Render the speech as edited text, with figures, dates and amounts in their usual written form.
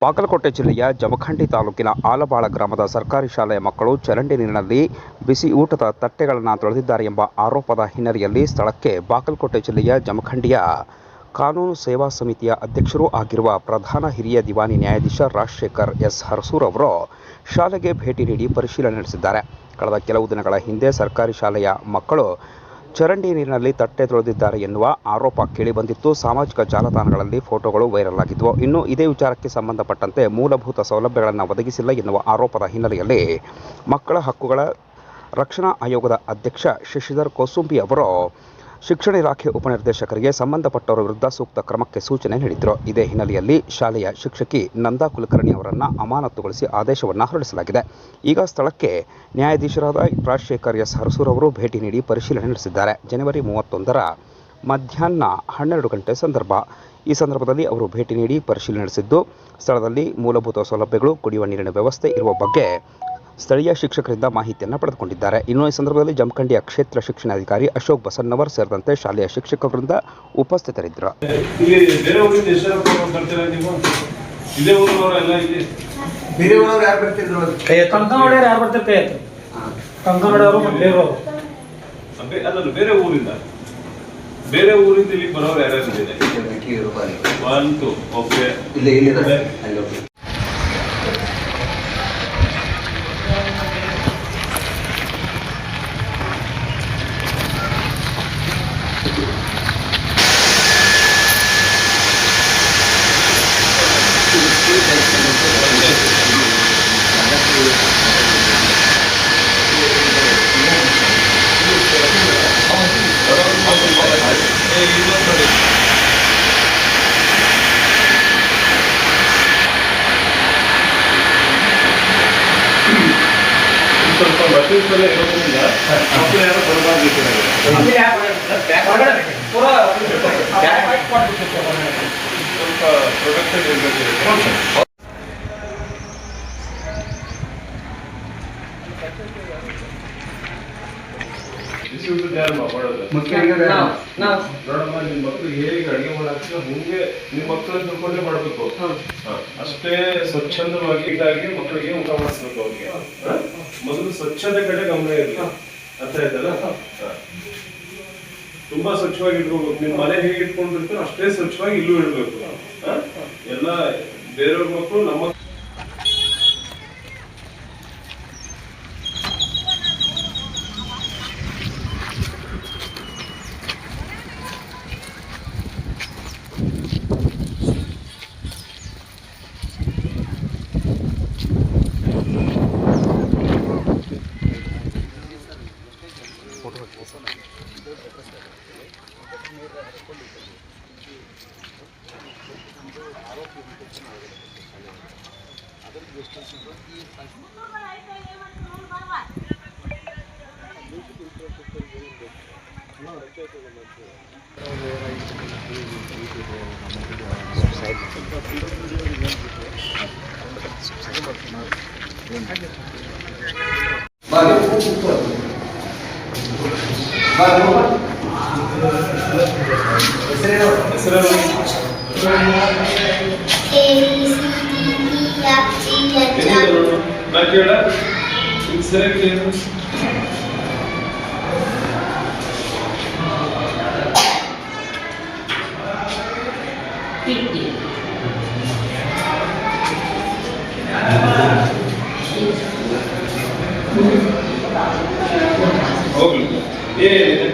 ಬಾಗಲಕೋಟೆ ಜಿಲ್ಲೆಯ ಜಮಖಂಡಿ ತಾಲೂಕಿನ ಆಲಬಾಳ ಗ್ರಾಮದ ಸರ್ಕಾರಿ ಶಾಲೆಯ ಮಕ್ಕಳು ಚರಂಡಿ ನೀರಿನಲ್ಲಿ ಬಿಸಿ ಊಟದ ತಟ್ಟೆಗಳನ್ನು ತೊಳೆದಿದ್ದಾರೆ ಎಂಬ ಆರೋಪದ ಹಿನ್ನೆಲೆಯಲ್ಲಿ ಸ್ಥಳಕ್ಕೆ ಬಾಗಲಕೋಟೆ ಜಿಲ್ಲೆಯ ಜಮಖಂಡಿಯ ಕಾನೂನು ಸೇವಾ ಸಮಿತಿಯ ಅಧ್ಯಕ್ಷರೂ ಆಗಿರುವ ಪ್ರಧಾನ ಹಿರಿಯ ದಿವಾನಿ ನ್ಯಾಯಾಧೀಶ ರಾಜಶೇಖರ್ ಎಸ್ ಹರಸೂರ್ ಅವರು ಶಾಲೆಗೆ ಭೇಟಿ ನೀಡಿ ಪರಿಶೀಲನೆ ನಡೆಸಿದ್ದಾರೆ. ಕಳೆದ ಕೆಲವು ದಿನಗಳ ಹಿಂದೆ ಸರ್ಕಾರಿ ಶಾಲೆಯ ಮಕ್ಕಳು ಚರಂಡಿ ನೀರಿನಲ್ಲಿ ತಟ್ಟೆ ತೊಳೆದಿದ್ದಾರೆ ಎನ್ನುವ ಆರೋಪ ಕೇಳಿಬಂದಿತ್ತು. ಸಾಮಾಜಿಕ ಜಾಲತಾಣಗಳಲ್ಲಿ ಫೋಟೋಗಳು ವೈರಲ್ ಆಗಿದ್ವು. ಇನ್ನು ಇದೇ ವಿಚಾರಕ್ಕೆ ಸಂಬಂಧಪಟ್ಟಂತೆ ಮೂಲಭೂತ ಸೌಲಭ್ಯಗಳನ್ನು ಒದಗಿಸಿಲ್ಲ ಎನ್ನುವ ಆರೋಪದ ಹಿನ್ನೆಲೆಯಲ್ಲಿ ಮಕ್ಕಳ ಹಕ್ಕುಗಳ ರಕ್ಷಣಾ ಆಯೋಗದ ಅಧ್ಯಕ್ಷ ಶಶಿಧರ್ ಕೋಸುಂಬಿ ಅವರು ಶಿಕ್ಷಣ ಇಲಾಖೆ ಉಪನಿರ್ದೇಶಕರಿಗೆ ಸಂಬಂಧಪಟ್ಟವರ ವಿರುದ್ಧ ಸೂಕ್ತ ಕ್ರಮಕ್ಕೆ ಸೂಚನೆ ನೀಡಿದರು. ಇದೇ ಹಿನ್ನೆಲೆಯಲ್ಲಿ ಶಾಲೆಯ ಶಿಕ್ಷಕಿ ನಂದಾ ಕುಲಕರ್ಣಿ ಅವರನ್ನು ಅಮಾನತುಗೊಳಿಸಿ ಆದೇಶವನ್ನು ಹೊರಡಿಸಲಾಗಿದೆ. ಈಗ ಸ್ಥಳಕ್ಕೆ ನ್ಯಾಯಾಧೀಶರಾದ ರಾಜಶೇಖರ್ ಎಸ್ ಹರಸೂರ್ ಅವರು ಭೇಟಿ ನೀಡಿ ಪರಿಶೀಲನೆ ನಡೆಸಿದ್ದಾರೆ. ಜನವರಿ 31ರ ಮಧ್ಯಾಹ್ನ 12 ಗಂಟೆ ಸಂದರ್ಭ. ಈ ಸಂದರ್ಭದಲ್ಲಿ ಅವರು ಭೇಟಿ ನೀಡಿ ಪರಿಶೀಲನೆ ನಡೆಸಿದ್ದು, ಸ್ಥಳದಲ್ಲಿ ಮೂಲಭೂತ ಸೌಲಭ್ಯಗಳು, ಕುಡಿಯುವ ನೀರಿನ ವ್ಯವಸ್ಥೆ ಇರುವ ಬಗ್ಗೆ ಸ್ಥಳೀಯ ಶಿಕ್ಷಕರಿಂದ ಮಾಹಿತಿಯನ್ನು ಪಡೆದುಕೊಂಡಿದ್ದಾರೆ. ಇನ್ನು ಈ ಸಂದರ್ಭದಲ್ಲಿ ಜಮಖಂಡಿಯ ಕ್ಷೇತ್ರ ಶಿಕ್ಷಣಾಧಿಕಾರಿ ಅಶೋಕ್ ಬಸನ್ನವರ್ ಸೇರಿದಂತೆ ಶಾಲೆಯ ಶಿಕ್ಷಕರಿಂದ ಉಪಸ್ಥಿತರಿದ್ದರು. ಬೇರೆ ಊರಿಂದ ಇಲ್ಲಿ ಬರೋರು ಯಾರ್ಯಾರು ಸ್ವಲ್ಪ ಬಸ್ಸಸ್ ಎಲ್ಲ ಇರೋದ್ರಿಂದ ಮಕ್ಕಳು ಯಾರು ಸ್ವಲ್ಪ ಪ್ರೊಡಕ್ಷನ್ ಇರಬೇಕು. ನೋಡಮ್ಮ, ನಿಮ್ಮ ಮಕ್ಕಳು ಹೇಗೆ ಅಡುಗೆ ಮಾಡಾಕ್ತಾರೆ ಹಂಗೆ ನಿಮ್ಮ ಮಕ್ಕಳನ್ನ ತಿಳ್ಕೊಂಡೇ ಮಾಡ್ಬೇಕು. ಅಷ್ಟೇ ಸ್ವಚ್ಛಂದವಾಗಿ ಇದ್ದಾಗಿ ಮಕ್ಕಳಿಗೆ ಊಟ ಮಾಡಿಸ್ಬೇಕು. ಅವ್ರಿಗೆ ಮೊದಲು ಸ್ವಚ್ಛತೆ ಕಡೆ ಗಮನ ಇರಲಿ. ಅರ್ಥ ಆಯ್ತಲ್ಲ? ತುಂಬಾ ಸ್ವಚ್ಛವಾಗಿ ಇಟ್ಕೋಬೇಕು. ನಿಮ್ ಮನೆ ಹೇಗೆ ಇಟ್ಕೊಂಡಿರ್ತೀರೋ ಅಷ್ಟೇ ಸ್ವಚ್ಛವಾಗಿ ಇಲ್ಲೂ ಇಡ್ಬೇಕು. ಎಲ್ಲ ಬೇರೆಯವ್ರ ಮಕ್ಕಳು ನಮ್ಮ ಹೋಗ್ಲಿ ಏನಿದೆ